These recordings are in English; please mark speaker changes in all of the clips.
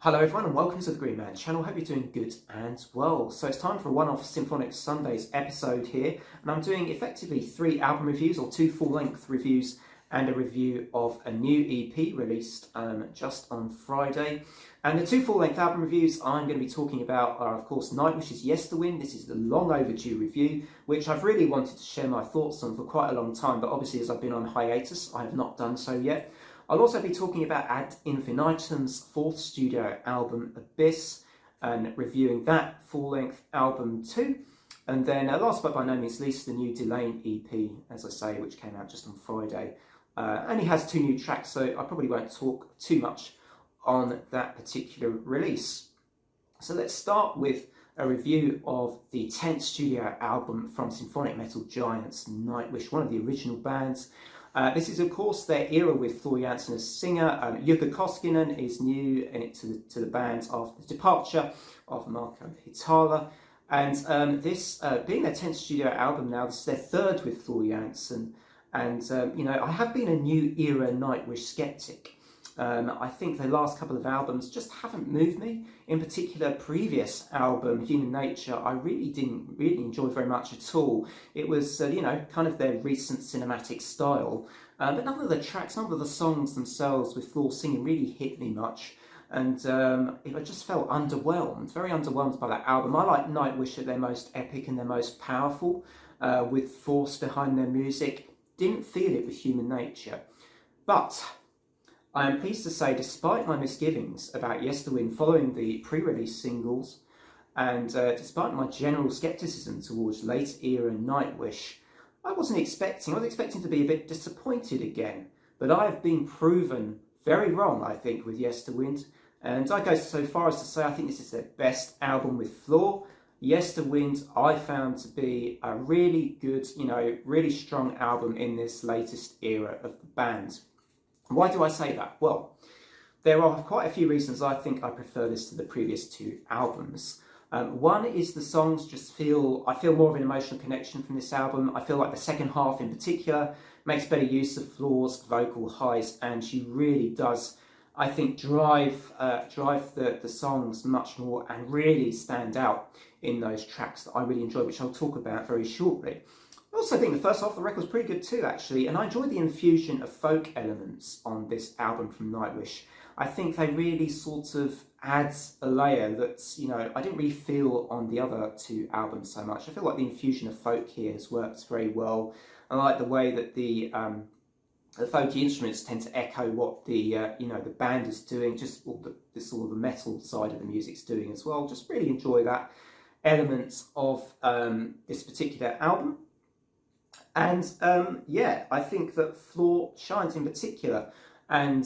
Speaker 1: Hello everyone and welcome to the Green Man channel. Hope you're doing good and well. So it's time for a one-off Symphonic Sundays episode here, and I'm doing effectively 3 album reviews or 2 full-length reviews and a review of a new EP released just on Friday. And the 2 full-length album reviews I'm going to be talking about are of course Nightwish Yesterwynde. This is the long overdue review which I've really wanted to share my thoughts on for quite a long time, but obviously as I've been on hiatus I have not done so yet. I'll also be talking about Ad Infinitum's 4th studio album Abyss and reviewing that full-length album too. And then last but by no means least, the new Delain EP, as I say, which came out just on Friday. Only has 2 new tracks, so I probably won't talk too much on that particular release. So let's start with a review of the 10th studio album from Symphonic Metal giants Nightwish, one of the original bands. This is, of course, their era with Thor Janssen as singer. Jukka Koskinen is new to the band after the departure of Marco Hietala. And this being their 10th studio album now, this is their 3rd with Thor Janssen. And, you know, I have been a new era Nightwish skeptic. I think the last couple of albums just haven't moved me. In particular, previous album, Human Nature, I didn't enjoy very much at all. It was, you know, kind of their recent cinematic style. But none of the tracks, none of the songs themselves with Thor singing really hit me much. And I just felt underwhelmed, very underwhelmed by that album. I like Nightwish at their most epic and their most powerful, with force behind their music. Didn't feel it with Human Nature. But I am pleased to say, despite my misgivings about Yesterwynde following the pre-release singles, and despite my general scepticism towards late era Nightwish, I was expecting to be a bit disappointed again, but I have been proven very wrong, I think, with Yesterwynde, and I go so far as to say I think this is their best album with flaw. Yesterwynde I found to be a really good, you know, really strong album in this latest era of the band. Why do I say that? Well, there are quite a few reasons I think I prefer this to the previous 2 albums. One is the songs I feel more of an emotional connection from this album. I feel like the second half in particular makes better use of Floor's vocal highs, and she really does, I think, drive the songs much more and really stand out in those tracks that I really enjoy, which I'll talk about very shortly. I also think the first half of the record is pretty good too, actually, and I enjoy the infusion of folk elements on this album from Nightwish. I think they really sort of add a layer that's, you know, I didn't really feel on the other 2 albums so much. I feel like the infusion of folk here has worked very well. I like the way that the folky instruments tend to echo what the you know, the band is doing, just all the metal side of the music's doing as well. Just really enjoy that elements of this particular album. And yeah, I think that Floor shines in particular, and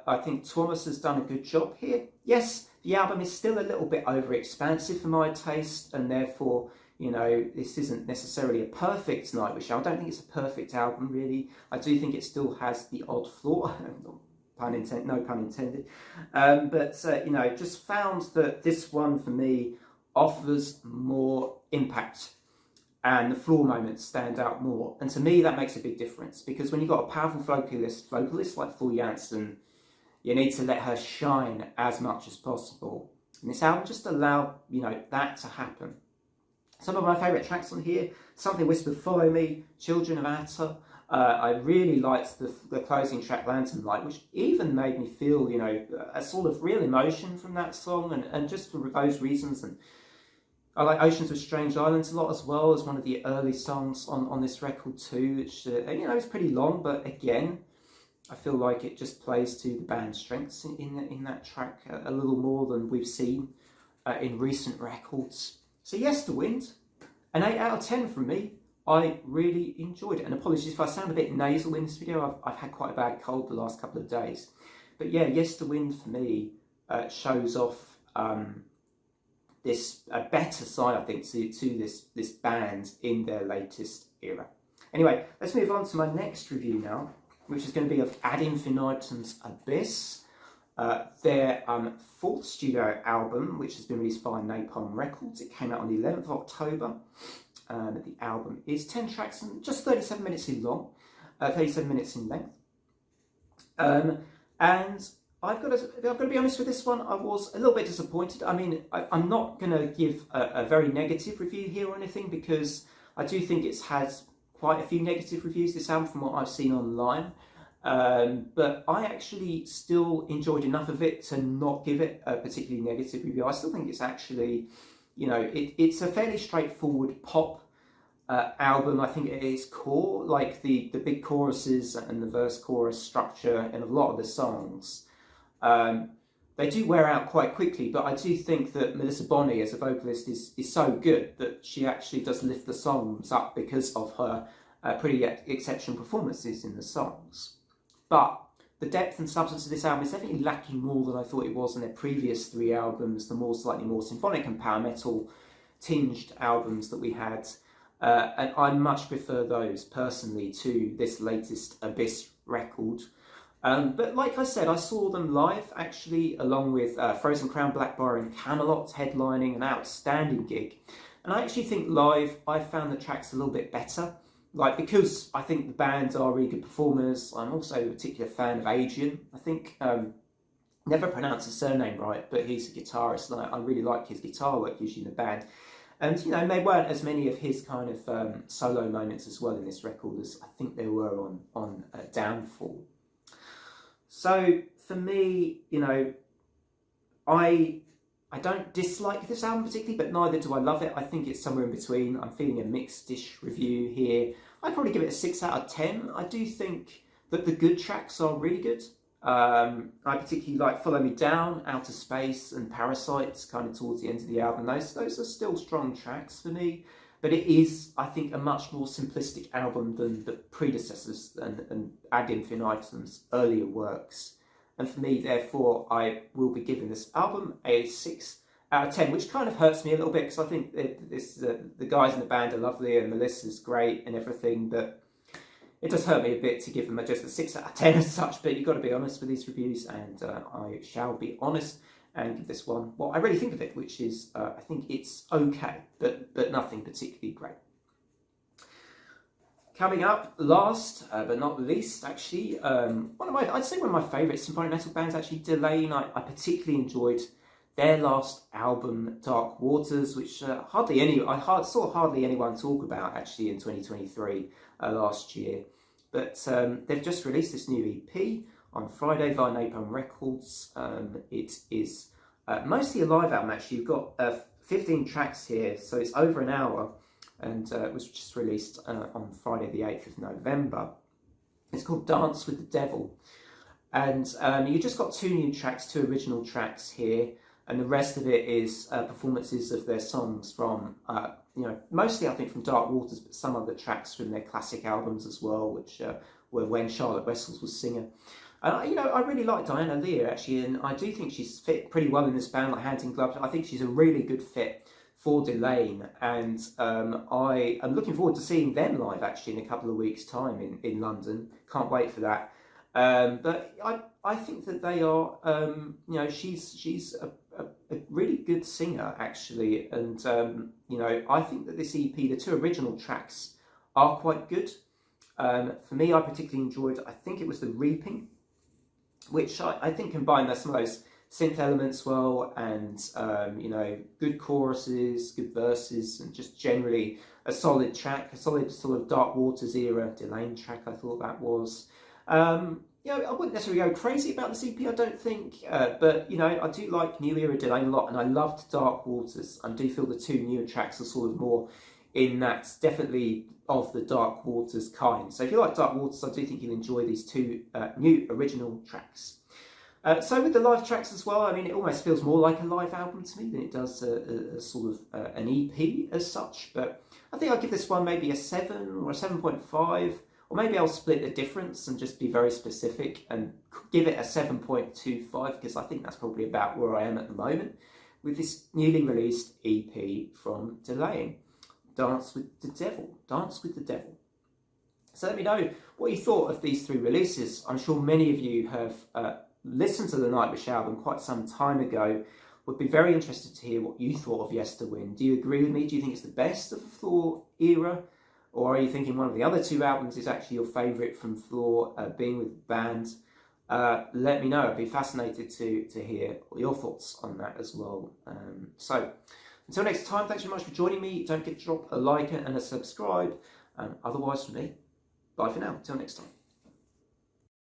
Speaker 1: I think Thomas has done a good job here. Yes, the album is still a little bit over-expansive for my taste, and therefore, you know, this isn't necessarily a perfect Nightwish. I don't think it's a perfect album, really. I do think it still has the odd flaw, no pun intended. But you know, just found that this one for me offers more impact, and the floor moments stand out more. And to me, that makes a big difference, because when you've got a powerful vocalist like Thor Janssen, you need to let her shine as much as possible. And this album just allowed, you know, that to happen. Some of my favourite tracks on here: Something Whispered Follow Me, Children of Atta. I really liked the closing track, Lantern Light, which even made me feel, you know, a sort of real emotion from that song, and just for those reasons. And I like Oceans of Strange Islands a lot as well, as one of the early songs on this record too, which, you know, is pretty long, but again, I feel like it just plays to the band's strengths in that track a little more than we've seen in recent records. So Yesterwynde, an 8 out of 10 from me. I really enjoyed it, and apologies if I sound a bit nasal in this video. I've had quite a bad cold the last couple of days. But yeah, Yesterwynde for me shows off this better side, I think, to this band in their latest era. Anyway, let's move on to my next review now, which is going to be of Ad Infinitum's Abyss, their 4th studio album, which has been released by Napalm Records. It came out on the 11th of October. The album is 10 tracks and just 37 minutes in length. And I've got to be honest with this one. I was a little bit disappointed. I mean, I'm not going to give a very negative review here or anything, because I do think it has quite a few negative reviews, this album, from what I've seen online. But I actually still enjoyed enough of it to not give it a particularly negative review. I still think it's actually, you know, it's a fairly straightforward pop album. I think at its core, like the big choruses and the verse-chorus structure in a lot of the songs, they do wear out quite quickly, but I do think that Melissa Bonney as a vocalist is so good that she actually does lift the songs up because of her pretty exceptional performances in the songs. But the depth and substance of this album is definitely lacking more than I thought it was in their previous 3 albums, the slightly more symphonic and power metal tinged albums that we had. And I much prefer those, personally, to this latest Abyss record. But like I said, I saw them live, actually, along with Frozen Crown, Black Bar and Camelot, headlining an outstanding gig. And I actually think live, I found the tracks a little bit better. Like, because I think the bands are really good performers. I'm also a particular fan of Adrian. I think, never pronounce his surname right, but he's a guitarist, and I really like his guitar work usually in the band. And, you know, there weren't as many of his kind of solo moments as well in this record as I think there were on Downfall. So, for me, you know, I don't dislike this album particularly, but neither do I love it. I think it's somewhere in between. I'm feeling a mixed-ish review here. I'd probably give it a 6 out of 10. I do think that the good tracks are really good. I particularly like Follow Me Down, Outer Space and Parasites kind of towards the end of the album. Those are still strong tracks for me, but it is, I think, a much more simplistic album than the predecessors and Ad Infinitum's earlier works. And for me, therefore, I will be giving this album a 6 out of 10, which kind of hurts me a little bit, because I think the guys in the band are lovely and Melissa's great and everything, but it does hurt me a bit to give them just a 6 out of 10 as such. But you've got to be honest with these reviews, and I shall be honest and give this one what I really think of it, which is I think it's okay, but nothing particularly great. Coming up last, but not least, actually, I'd say one of my favourite symphonic metal bands, actually, Delain. I particularly enjoyed their last album, Dark Waters, which I saw hardly anyone talk about, actually, in 2023, last year. But they've just released this new EP on Friday via Napalm Records. It is mostly a live album, actually. You've got 15 tracks here, so it's over an hour. And it was just released on Friday the 8th of November. It's called Dance with the Devil. And you just got 2 new tracks, 2 original tracks here, and the rest of it is performances of their songs from, you know, mostly I think from Dark Waters, but some other tracks from their classic albums as well, which were when Charlotte Wessels was singer. You know, I really like Diana Lear, actually, and I do think she's fit pretty well in this band, like hand in glove. I think she's a really good fit for Delain, and I am looking forward to seeing them live, actually, in a couple of weeks' time in London. Can't wait for that. But I think that they are, you know, she's a really good singer, actually, and you know, I think that this EP, the 2 original tracks, are quite good. For me, I particularly enjoyed, I think it was The Reaping, which I think combined some of those synth elements well, and you know, good choruses, good verses, and just generally a solid track, a solid sort of Dark Waters era Delain track, I thought that was. You know, I wouldn't necessarily go crazy about this EP, I don't think, but you know, I do like new era Delain a lot, and I loved Dark Waters. I do feel the 2 newer tracks are sort of more in that, definitely of the Dark Waters kind. So if you like Dark Waters, I do think you'll enjoy these 2 new original tracks. So with the live tracks as well, I mean, it almost feels more like a live album to me than it does a sort of an EP as such. But I think I'll give this one maybe a 7 or a 7.5, or maybe I'll split the difference and just be very specific and give it a 7.25, because I think that's probably about where I am at the moment with this newly released EP from Delain, Dance with the Devil. Dance with the Devil. So let me know what you thought of these 3 releases. I'm sure many of you have listened to the Nightwish album quite some time ago. Would be very interested to hear what you thought of Yesterwynde. Do you agree with me? Do you think it's the best of the Floor era? Or are you thinking one of the other 2 albums is actually your favourite from Floor, Being with the Band? let me know. I'd be fascinated to hear your thoughts on that as well. So until next time, thanks very much for joining me. Don't forget to drop a like and a subscribe. Otherwise, from me, bye for now. Until next time.